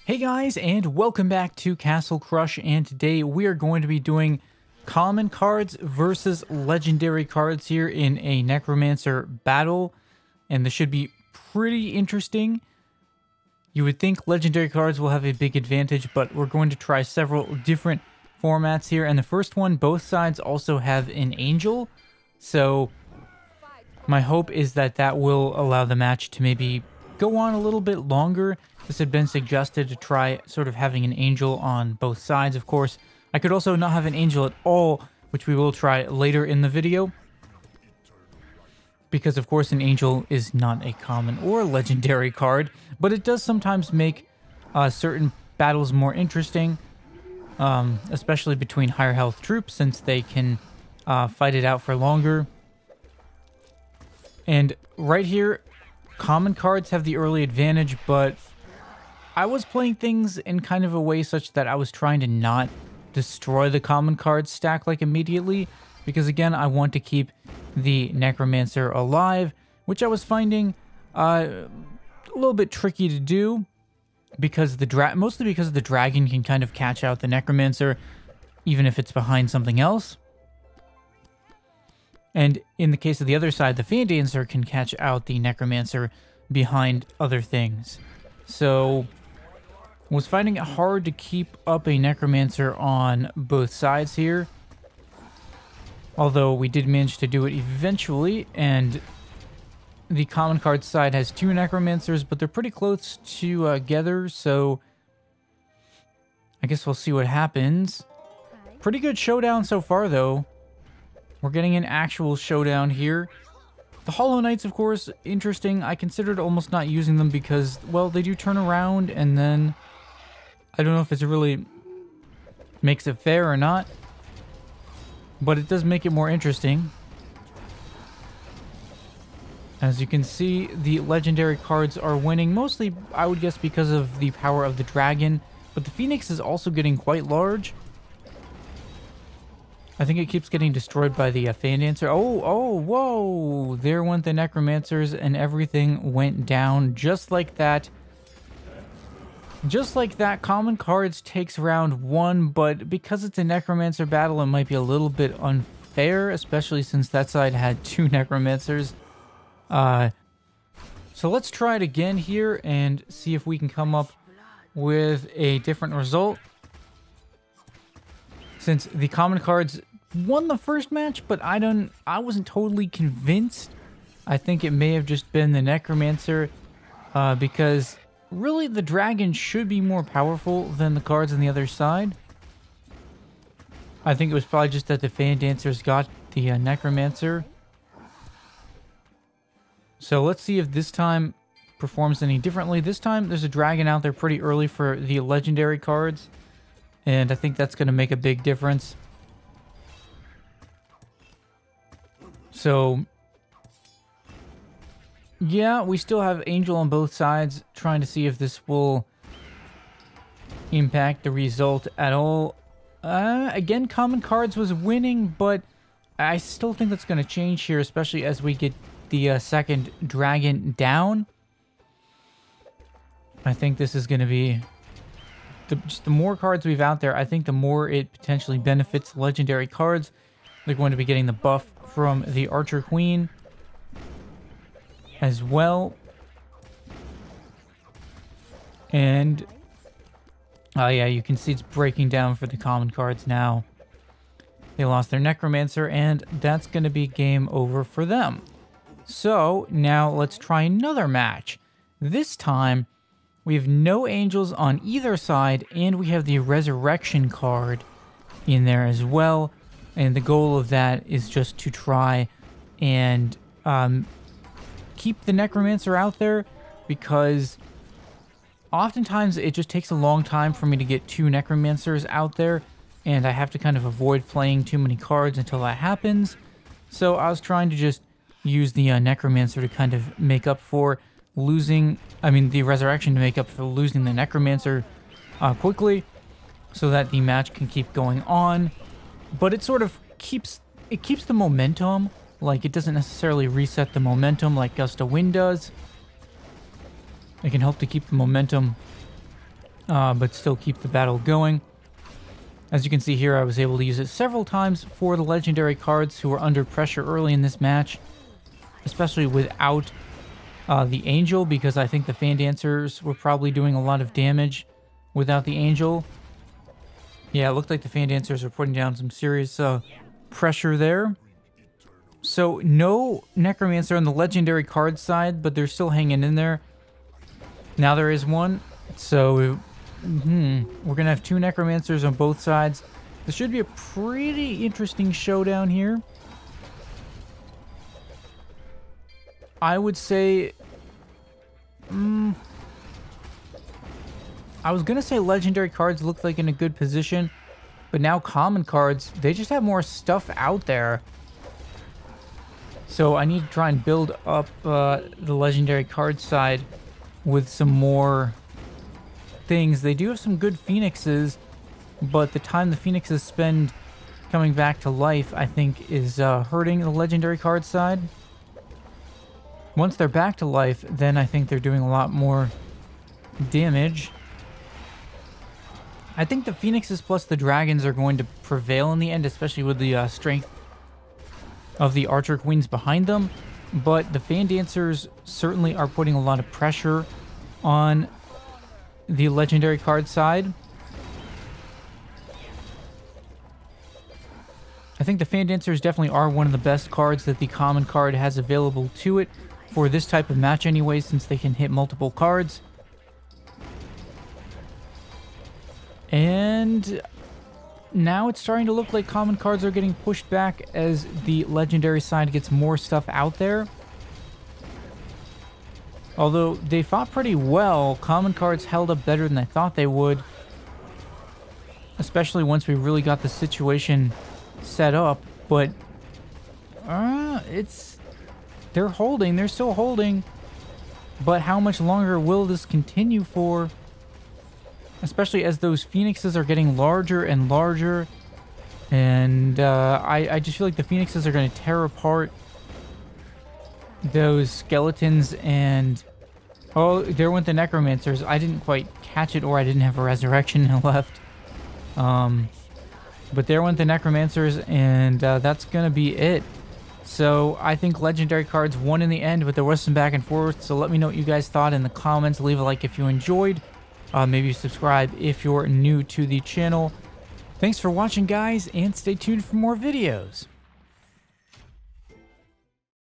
Hey guys, and welcome back to Castle Crush, and today we are going to be doing common cards versus legendary cards here in a necromancer battle, and this should be pretty interesting. You would think legendary cards will have a big advantage, but we're going to try several different formats here, and the first one, both sides also have an angel, so my hope is that that will allow the match to maybe go on a little bit longer. This had been suggested to try sort of having an angel on both sides. Of course, I could also not have an angel at all, which we will try later in the video. Because, of course, an angel is not a common or legendary card, but it does sometimes make certain battles more interesting, especially between higher health troops, since they can fight it out for longer. And right here, common cards have the early advantage, but I was playing things in kind of a way such that I was trying to not destroy the common card stack like immediately, because again, I want to keep the necromancer alive, which I was finding a little bit tricky to do, because mostly because the dragon can kind of catch out the necromancer, even if it's behind something else. And in the case of the other side, the fan dancer can catch out the necromancer behind other things. So was finding it hard to keep up a necromancer on both sides here. Although we did manage to do it eventually, and the common card side has two necromancers, but they're pretty close together, so I guess we'll see what happens. Pretty good showdown so far, though. We're getting an actual showdown here. The Hollow Knights, of course, interesting. I considered almost not using them because, well, they do turn around, and then I don't know if it really makes it fair or not, but it does make it more interesting. As you can see, the legendary cards are winning, mostly, I would guess, because of the power of the dragon, but the Phoenix is also getting quite large. I think it keeps getting destroyed by the fan dancer. Oh, whoa! There went the necromancers, and everything went down just like that. Just like that, common cards takes round one, but because it's a necromancer battle, it might be a little bit unfair, especially since that side had two necromancers. So let's try it again here and see if we can come up with a different result. Since the common cards won the first match, but I wasn't totally convinced. I think it may have just been the necromancer, because really the dragon should be more powerful than the cards on the other side. I think it was probably just that the fan dancers got the necromancer. So let's see if this time performs any differently. This time there's a dragon out there pretty early for the legendary cards, and I think that's going to make a big difference. So yeah, we still have Angel on both sides, trying to see if this will impact the result at all. Again, common cards was winning, but I still think that's going to change here, especially as we get the second dragon down. I think this is going to be just the more cards we've out there, I think the more it potentially benefits legendary cards. They're going to be getting the buff from the Archer Queen as well. And yeah, you can see it's breaking down for the common cards now. They lost their necromancer, and that's going to be game over for them. So now let's try another match. This time we have no angels on either side, and we have the resurrection card in there as well. And the goal of that is just to try and keep the necromancer out there, because oftentimes it just takes a long time for me to get two necromancers out there, and I have to kind of avoid playing too many cards until that happens. So I was trying to just use the necromancer to kind of make up for losing, the resurrection to make up for losing the necromancer quickly, so that the match can keep going on. But it sort of keeps the momentum. Like, it doesn't necessarily reset the momentum like Gust of Wind does. It can help to keep the momentum but still keep the battle going. As you can see here, I was able to use it several times for the legendary cards who were under pressure early in this match, especially without the Angel, because I think the Fan Dancers were probably doing a lot of damage without the Angel. Yeah, it looked like the Fan Dancers were putting down some serious pressure there. So no Necromancer on the legendary card side, but they're still hanging in there. Now there is one, so we're gonna have two Necromancers on both sides. This should be a pretty interesting showdown here. I would say, I was gonna say legendary cards look like in a good position, but now common cards, they just have more stuff out there. So I need to try and build up the legendary card side with some more things. They do have some good Phoenixes, but the time the Phoenixes spend coming back to life, I think, is hurting the legendary card side. Once they're back to life, then I think they're doing a lot more damage. I think the Phoenixes plus the Dragons are going to prevail in the end, especially with the strength of the Archer Queens behind them. But the Fan Dancers certainly are putting a lot of pressure on the legendary card side. I think the Fan Dancers definitely are one of the best cards that the common card has available to it for this type of match anyway, since they can hit multiple cards. And now it's starting to look like common cards are getting pushed back as the legendary side gets more stuff out there. Although they fought pretty well, common cards held up better than I thought they would. Especially once we really got the situation set up. But they're holding, they're still holding. But how much longer will this continue for? Especially as those Phoenixes are getting larger and larger. And I just feel like the Phoenixes are going to tear apart those skeletons. And oh, there went the Necromancers. I didn't quite catch it, or I didn't have a resurrection left. But there went the Necromancers, and that's going to be it. So I think legendary cards won in the end, but there was some back and forth. So let me know what you guys thought in the comments. Leave a like if you enjoyed. Maybe subscribe if you're new to the channel. Thanks for watching, guys, and stay tuned for more videos.